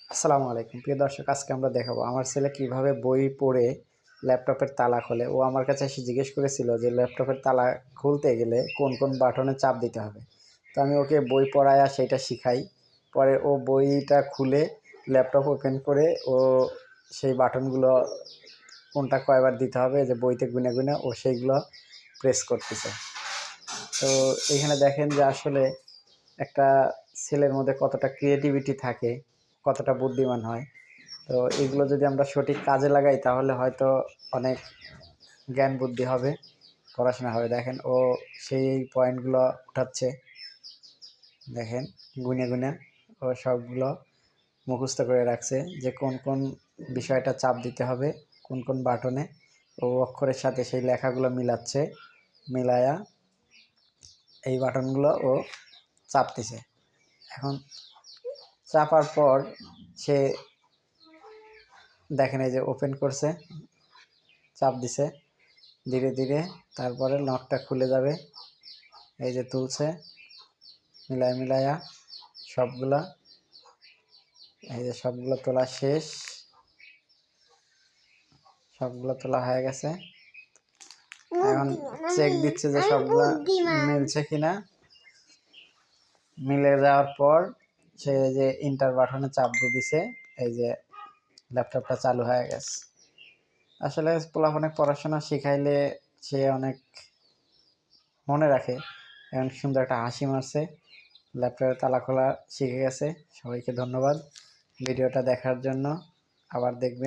আসসালামু আলাইকুম প্রিয় দর্শক, আজকে আমরা দেখাবো আমার ছেলে কিভাবে বই পড়ে ল্যাপটপের তালা খোলে। ও আমার কাছে এসে জিজ্ঞেস করেছিল যে ল্যাপটপের তালা খুলতে গেলে কোন কোন বাটনে চাপ দিতে হবে। তো আমি ওকে বই পড়ায়া সেইটা শিখাই। পরে ও বইটা খুলে ল্যাপটপ ওপেন করে ও সেই বাটনগুলো কোনটা কয়বার দিতে হবে যে বইতে গুনে গুনে ও সেইগুলো প্রেস করতেছে। তো এখানে দেখেন যে আসলে একটা ছেলের মধ্যে কতটা ক্রিয়েটিভিটি থাকে, কতটা বুদ্ধিমান হয়। তো এগুলো যদি আমরা সঠিক কাজে লাগাই তাহলে হয়তো অনেক জ্ঞান বুদ্ধি হবে, পড়াশোনা হবে। দেখেন ও সেই পয়েন্টগুলো উঠাচ্ছে, দেখেন গুনে গুনে ও সবগুলো মুখস্থ করে রাখছে যে কোন কোন বিষয়টা চাপ দিতে হবে, কোন কোন বাটনে। ও অক্ষরের সাথে সেই লেখাগুলো মিলাচ্ছে, মিলায়া এই বাটনগুলো ও চাপতেছে। এখন চাপার পর সে দেখেন এই যে ওপেন করছে, চাপ দিছে ধীরে ধীরে, তারপরে নটটা খুলে যাবে। এই যে তুলছে মিলায়া সবগুলা, এই যে সবগুলো তোলা শেষ, সবগুলো তোলা হয়ে গেছে। এখন চেক দিচ্ছে যে সবগুলা মিলছে কিনা। মিলে যাওয়ার পর সে যে ইন্টার বাটনে চাপ দিয়ে দিছে, এই যে ল্যাপটপটা চালু হয়ে গেছে। আসলে পোলাপানে পড়াশোনা শিখাইলে সে অনেক মনে রাখে। এখন সুন্দর একটা হাসি মারছে, ল্যাপটপের তালা খোলা শিখে গেছে। সবাইকে ধন্যবাদ ভিডিওটা দেখার জন্য। আবার দেখবেন।